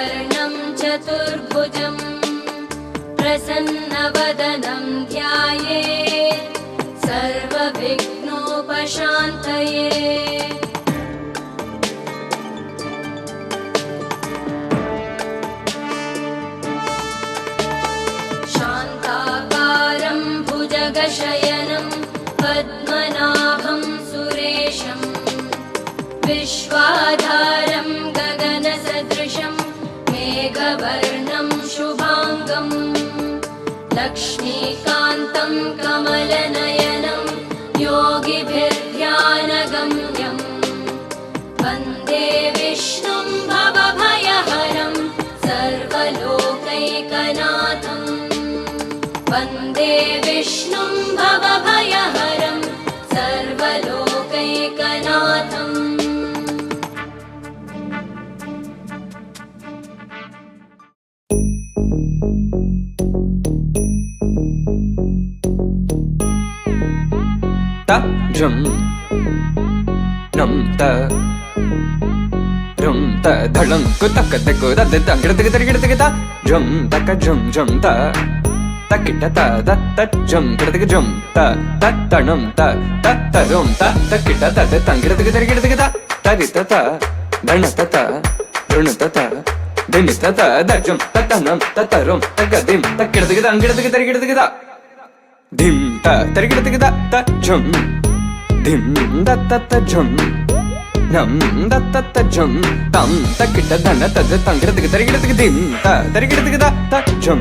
शुक्लाम्बरधरं चतुर्भुजं प्रसन्नवदनं ध्यायेत् सर्वविघ्नोपशान्तये। शान्ताकारं भुजगशयनं पद्मनाभं सुरेशं विश्वाधारं गगनसदृशं मेघवर्णं शुभाङ्गं लक्ष्मीकान्तं कमलनयनं योगिभिर्ध्यानगम्यं वन्दे विष्णुं भवभयहरं सर्वलोकैकनाथं वन्दे विष्णुं भवभयहरं सर्वलोकैकनाथम्। ta jum nam ta rum ta dhalam ku tak tak ku da da gir gir gir gir ta jum ta ka jum jum ta ta kita ta da ta jum gir gir jum ta ta ta nam ta ta ta rum ta ta kita ta da gir gir gir gir ta ta ri ta ta dana ta ta run ta ta dini ta ta da jum ta ta nam ta ta rum ta ga dim ta gir gir gir ta dim ta tarigida tigida ta jum dim da ta ta jum nam da ta ta jum tam ta kita dana ta da tangida tigida tarigida tigida dim ta tarigida tigida ta jum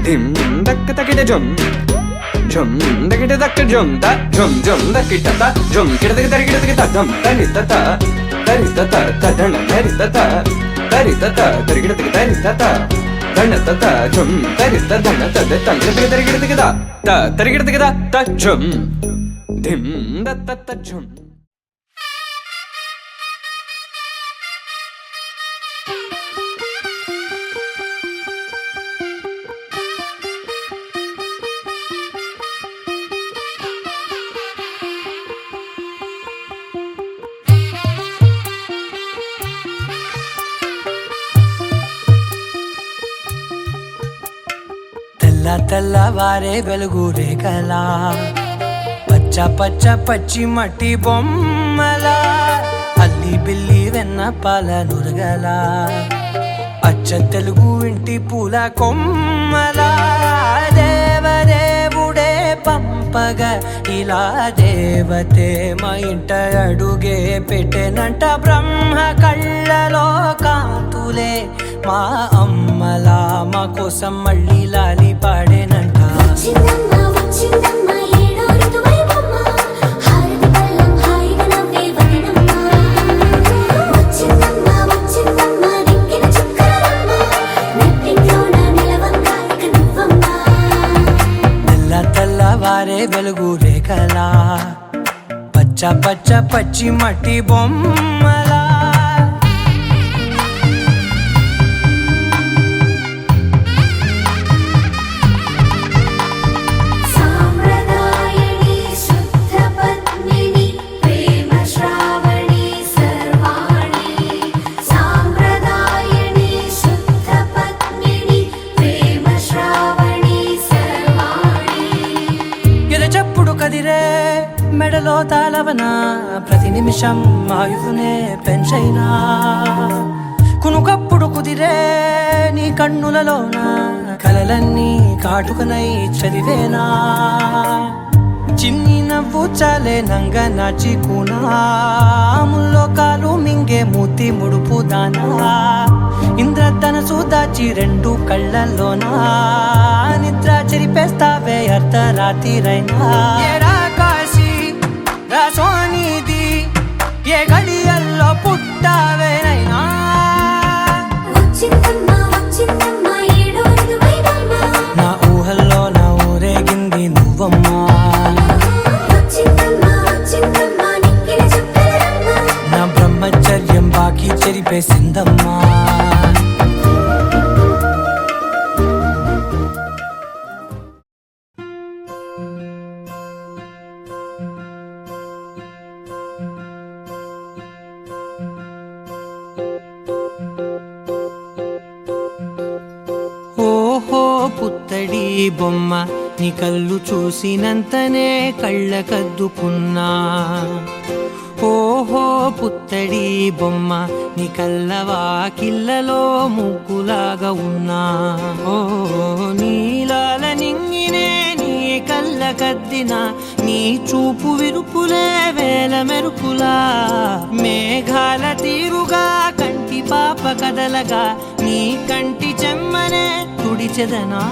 dim da ta kita jum jum da kita da jum ta jum jum da kita ta jum kita tigida tarigida tigida dam tani ta ta tari ta ta ta dana tari ta ta tari ta ta tarigida tigida tari ta ta dana ta ta jum tari ta dana ta da tangida tigida tarigida tigida ta tarigida tigida ta jum dim da ta ta jum. తెల్లవారే వెలుగు రేఖలా పచ్చ పచ్చ పచ్చి మట్టి బొమ్మలా అల్లి బిల్లి వెన్న పాల నురగలా అచ్చ తెలుగు ఇంటి పూల కొమ్మలా దేవదేవుడే పంపగ ఇలా దేవతే మా ఇంట అడుగే పెట్టెనంట బ్రహ్మ కళ్ళలో కాంతులే మా అమ్మలా మా కోసం మళ్ళీ లాలి పాడేనంట. తెల్లవారే వెలుగు రేఖలా పచ్చ పచ్చ పచ్చి మట్టి బొమ్మలా మెడలో తాళవన ప్రతి నిమిషం ఆయువునే పెంచైనా కునుకప్పుడు కుదిరే నీ కన్నులలోన కలలన్నీ కాటుకనై చదివేనా చిన్ని నవ్వు చాలే నంగ నాచి కూనాముల్లో కాలు మింగే మూతి ముడుపు దానా ఇంద్రధనసు దాచి రెండు కళ్ళల్లోనా నిద్ర చెరిపేస్తావే అర్ధరాత్రిరైనా సోనిది ఏ గడియల్లో పుట్టావేనైనా నా ఊహల్లో నా ఊరేగింది నువ్వమ్మా నా బ్రహ్మచర్యం బాకీ చెరిపేసిందమ్మా. పుత్తడి బొమ్మ నీ కళ్ళు చూసినంతనే కళ్ళకద్దుకున్నా ఓహో పుత్తడి బొమ్మ నీ కళ్ళవాకిళ్ళలో ముగ్గులాగా ఉన్నా ఓ నీలాల నింగినే నీ కళ్ళకద్దిన నీ చూపు విరుపులే వేల మెరుపులా మేఘాల తీరుగా కంటి పాప కదలగా నీ కంటి చెమ్మనే తుడిచెదనా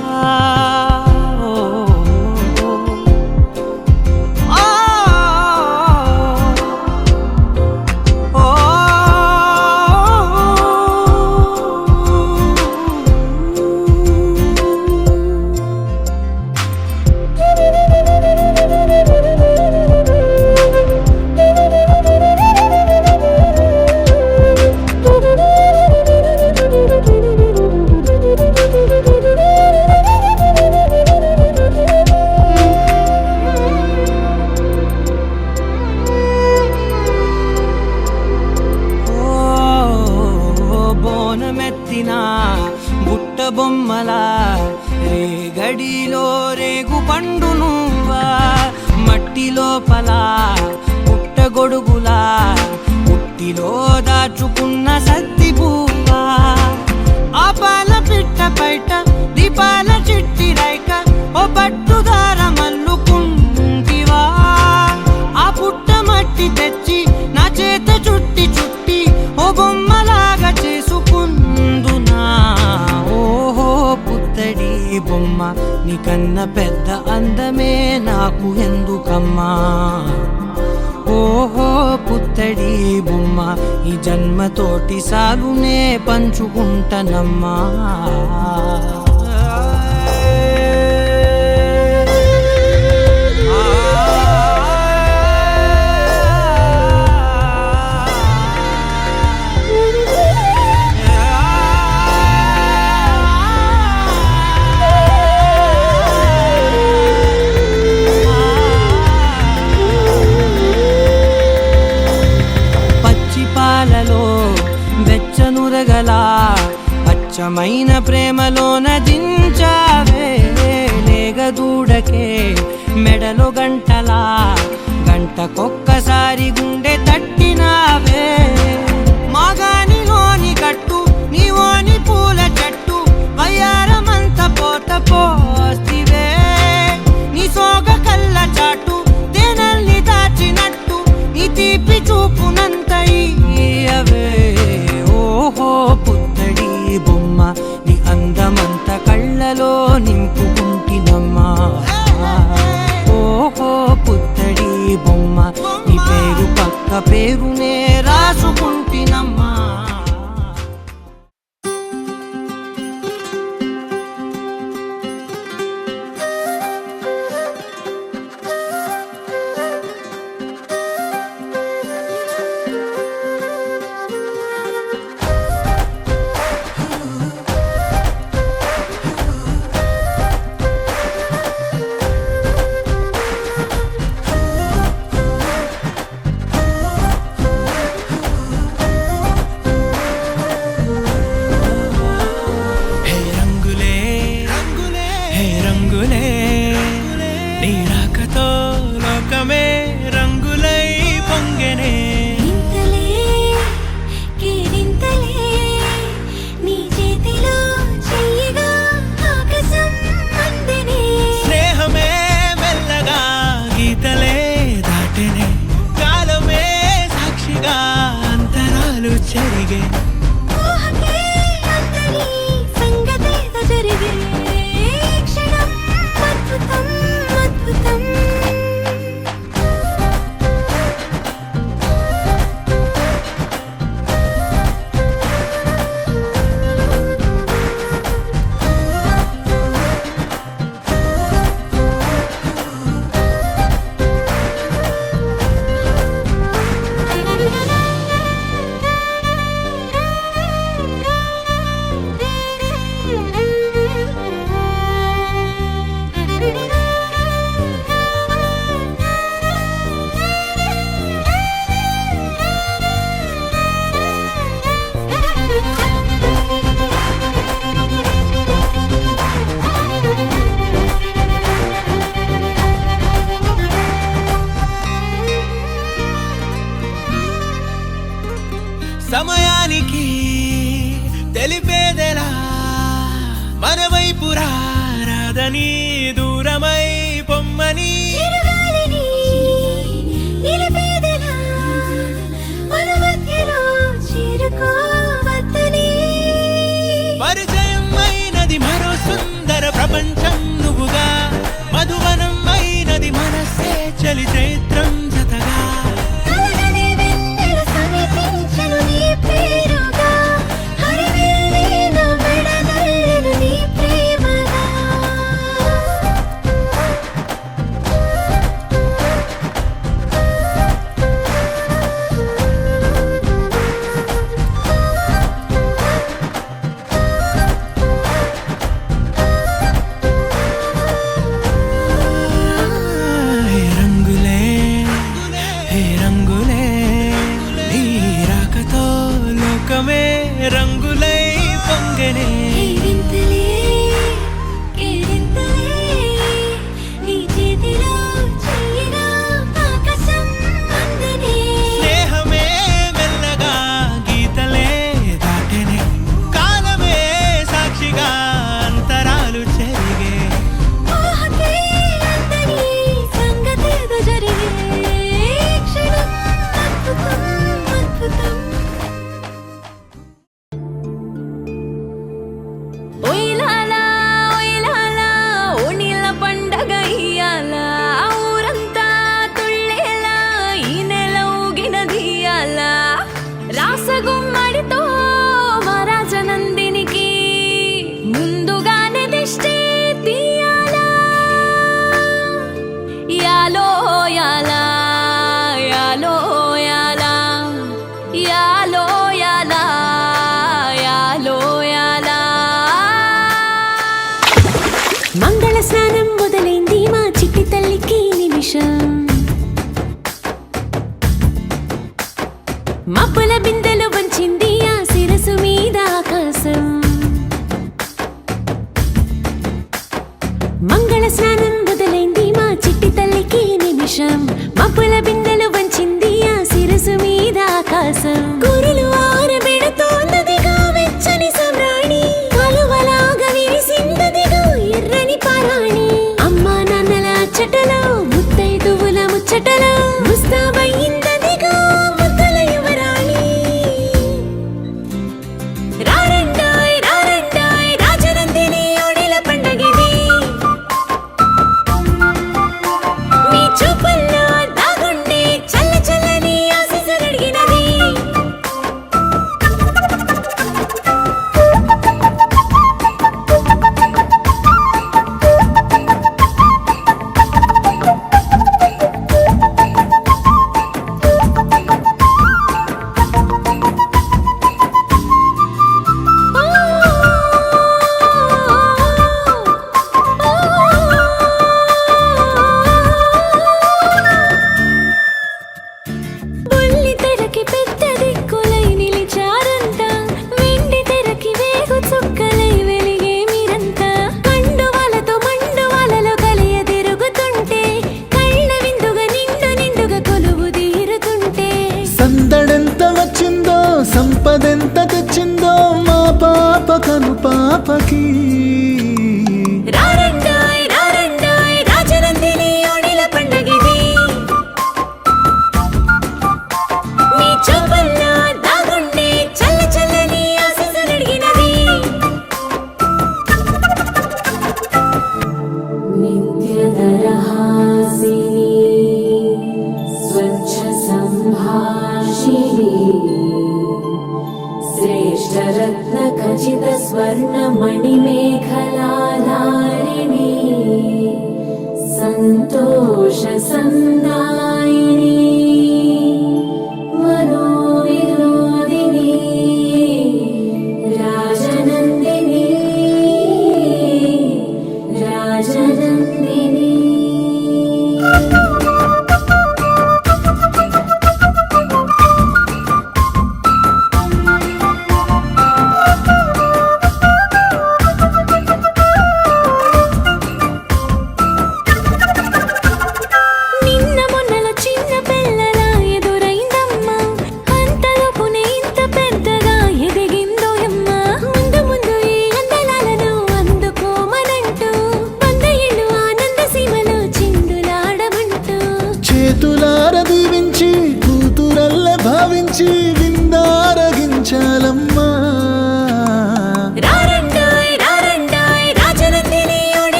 బుట్ట బొమ్మలా రేగడిలో రేగు పండు నువ్వా మట్టి లోపల పుట్ట గొడుగులా పుట్టిలో దాచుకున్న సత్తి పువ్వా ఆ పాల పిట్ట బయట దీపాల చిట్టి రైక ఓ పట్టుదార మల్లుకుంటివా ఆ పుట్ట మట్టి తెచ్చి నా చేత చుట్టి చుట్టి ఓ బొమ్మలాగా చేసుకుందునా ఓహో పుత్తడి బొమ్మ నీకన్న పెద్ద అందమే నాకు ఎందుకమ్మా ఓహో పుత్తడి బొమ్మ ఈ జన్మతోటి సాగునే పంచుకుంటనమ్మా వెచ్చనురగలా అచ్చమైన ప్రేమలోన దించావే లేగదూడకే మెడలో గంటలా గంటకొక్కసారి గుండె తట్టినావే మాగానిలోని గట్టు నీవోని పూల చెట్టు వయ్యారమంత పోత పోస్తివే నీ సోగ కళ్ళ చాటు తేనల్ని దాచినట్టు నీ తీపి చూపునంత ఇయ్యవే ఓహో పుత్తడి బొమ్మ నీ అందమంత కళ్ళలో నింపుకుంటినమ్మా ఓహో పుత్తడి బొమ్మ నీ పేరు పక్క పేరునే రాసుకుంటినమ్మా మన వైపు రాదని దూరమై పొమ్మని పరిచయం అయినది మరో సుందర ప్రపంచం నువ్వుగా మధువనం అయినది మనసే చలి చైత్రం జతగా రంగులై పొంగనే స్నేహమే మెల్లగా గీతలే దాటెనే కాలమే సాక్షిగా అంతరాలు చెరిగే రాసగుమ్మడితో మరాజనందినికి ముందుగానే దిష్టి తీయాలా యాలో యాలా యాలో యాలా యాలో యాలా యాలో యాలా మంగళ స్నానం మొదలైంది మా చిట్టి తల్లికి నిమిషం మబ్బుల బిందెలు వంచింది ఆ శిరసు మీద ఆకాశం మంగళ స్నానం మొదలైంది మా చిట్టి తల్లికి నిమిషం మబ్బుల బిందెలు వంచింది ఆ శిరసు మీద ఆకాశం కురులు ఆరబెడుతోందదిగా వెచ్చని సమ్రాణి కలువలాగా విరిసిందదిగా ఎర్రని పారాణి అమ్మా నాన్నల అచ్చటలో ముత్తైదువుల ముచ్చటలో ముస్తాబయ్యిందదిగా సంపదెంత తెచ్చిందో మా పాప కను పాపకి రాజనందిని ఓణిల పండగిది మీ చూపుల్లో దాగుండే చల్ల చల్లని ఆశీస్సులడిగినది నిత్యదరహాసిని స్వచ్ఛ సంభాషిణి श्रेष्ठरत्न खचित स्वर्ण मणिमेखलाधारिणी संतोष संदायिनी मनोविनोदिनी राजनन्दिनी राजनन्दिनी నిన్న మొన్నల చిన్న పిల్లల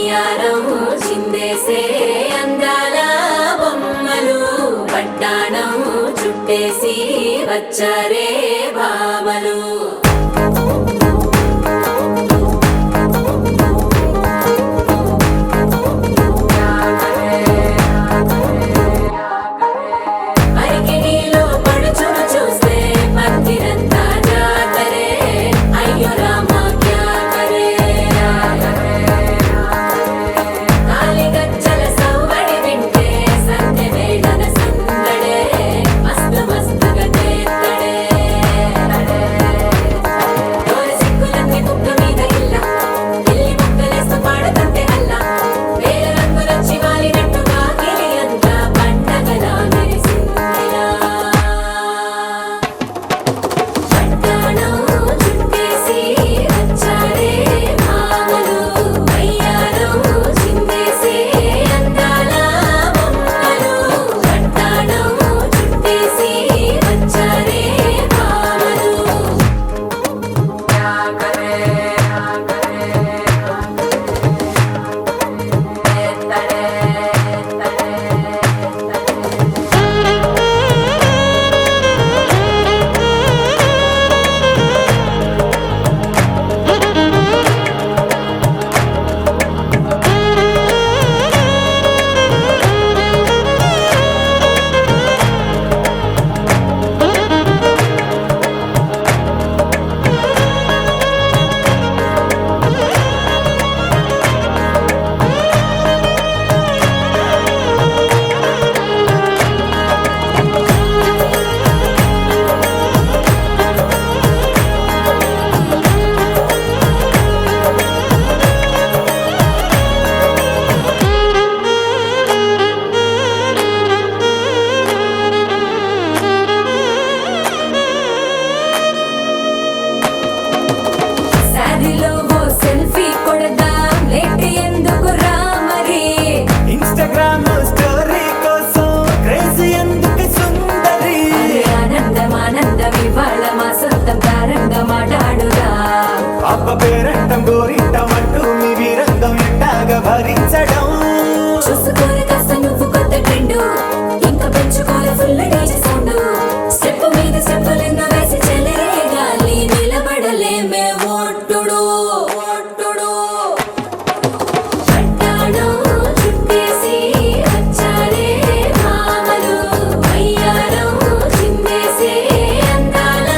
వయ్యారం చిందేసే అందాల బొమ్మలు పట్టాణం చుట్టేసి వచ్చారే భామలు పేరంటం గోరింటం అంటూ మీ వీరంగం ఎట్టాగా భరించడం చూసుకోరు కాస్త నువ్వు కొత్త ట్రెండ్ ఇంకా పెంచుకోరు ఫుల్ డీజే సౌండ్ స్టెప్ మీద స్టెప్పులెన్నో వేసి చెలరే గాలి నిలబడలేమే ఒట్టుడు ఒట్టుడు పట్టాణం చుట్టేసి వచ్చారే భామలు వయ్యారం చిందేసే అందాల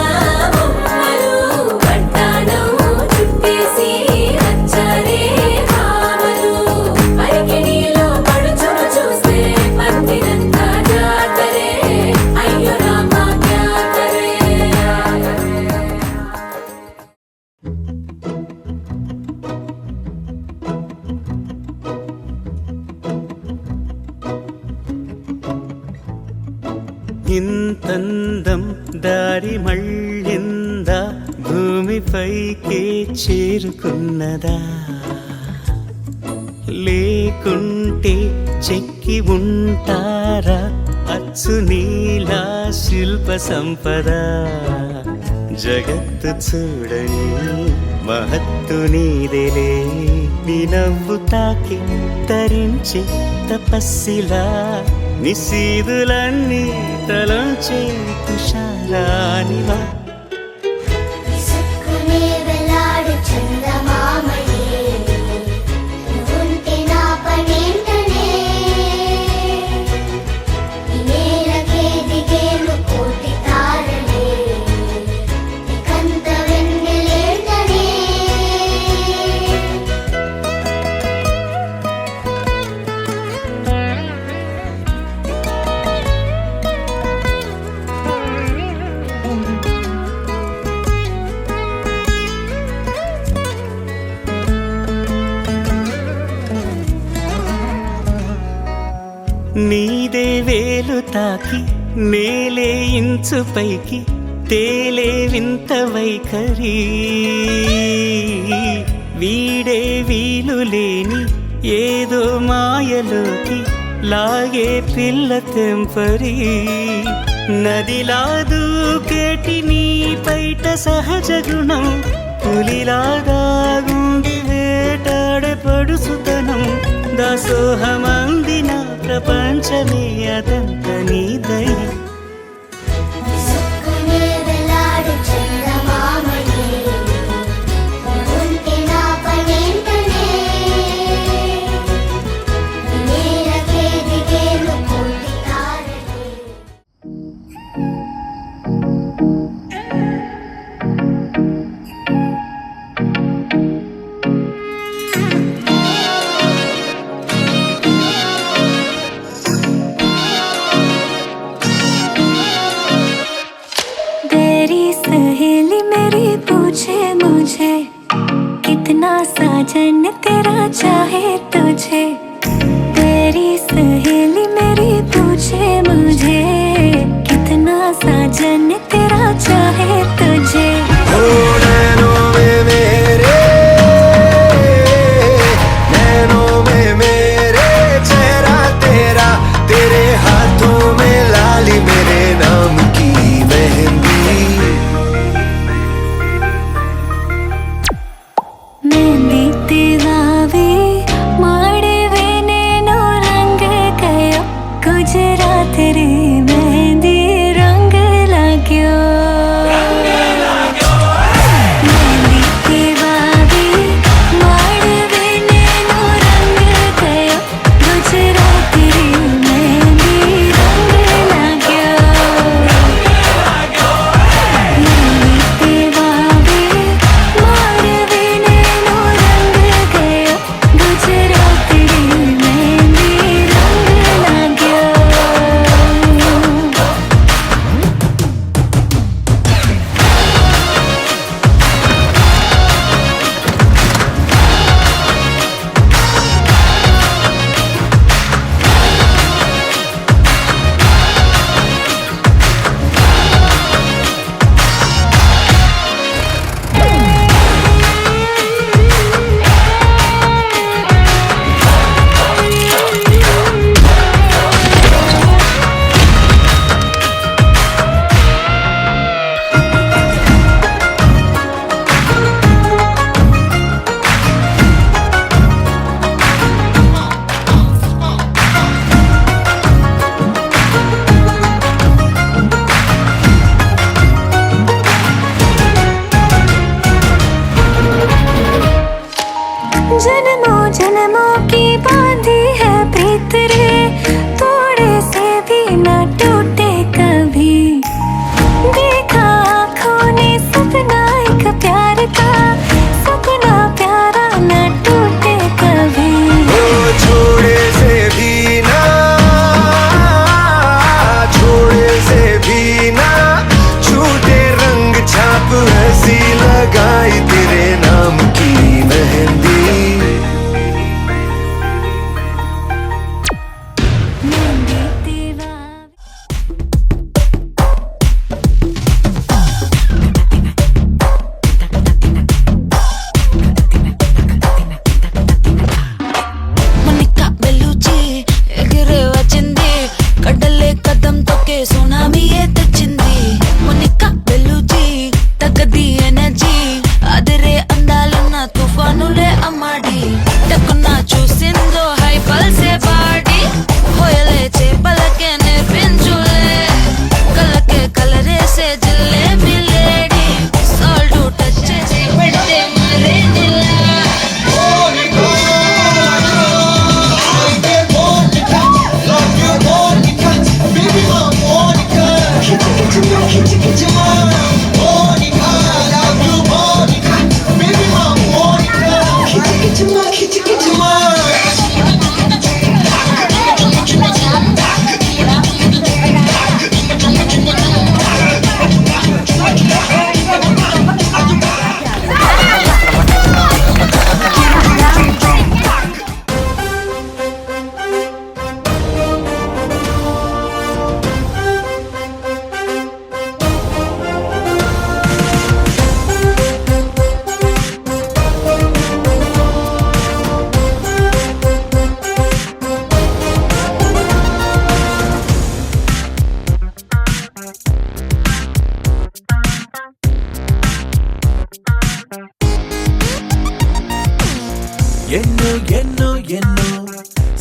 బొమ్మలు పట్టాణం చుట్టేసి వచ్చారే భామలు పరికిణీలో పడుచును చూస్తే పందిరంతా జాతరే అయ్యో రామా క్యా కరే ఇంతందం దారి మళ్ళిందా భూమిపైకే చేరుకున్నదా లేకుంటే చెక్కి ఉంటారా అచ్చు నీలా శిల్ప సంపద జగత్తు చూడని మహత్తు నీదేలే నీ నవ్వు తాకి తరించి తపస్సిలా నిశీదులన్నీ తలంచే తుషారానివా విసుక్కునే వెలాడు చందమామయే నువ్వుంటే నా పనేంటనే ఈ నేలకే దిగేను కోటి తారలే నీకంత వెన్నెలేంటనే నీదే వేలు తాకి నేలే ఇంచు పైకి తేలే వింత వైఖరి వీడే వీలు లేని ఏదో మాయలోకి లాగే పిల్ల తెంపరి నదిలా దూకేటి నీ పైట సహజ గుణం పులిలాగా గుండి వేటాడే పడుసుతనం దాసోహమందిన ప్రపంచమే అదంత నీదై విసుక్కునే వేలాడు చందమామయే ఉంటే నా పనేంటనే నేలకే దిగేను కోటి తారలే तेरी सहेली मेरी पूछे मुझे कितना साजन तेरा चाहे तुझे तेरी सहेली मेरी पूछे मुझे कितना साजन तेरा चाहे तुझे ओ नैनों में मेरे नैनों में मेरे चेहरा तेरा तेरे हाथों में लाली मेरे नाम की मेहंदी मेहंदी तेरावे माड़े वे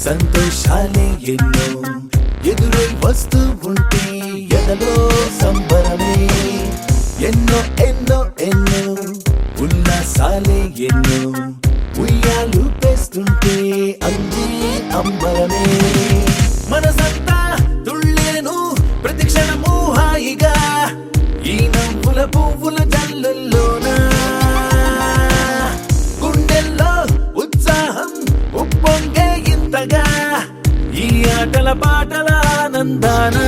సంతోషాలే ఎన్నో ఎదురై వస్తూ ఉంటే ఎదలో సంబరమే ఎన్నో ఎన్నో ఎన్నో ఉల్లాసాలే ఎన్నో ఉయ్యాలు పేస్తుంటే అంది అంబరమే మనసంతా తుళ్ళేను ప్రతి క్షణము హాయిగా ఈ నవ్వుల పువ్వుల జల్లుల్లోనా గుండెల్లో ఉత్సాహం ఉప్పొంగే ఇంతగా ఈ ఆటల పాటల ఆనందానా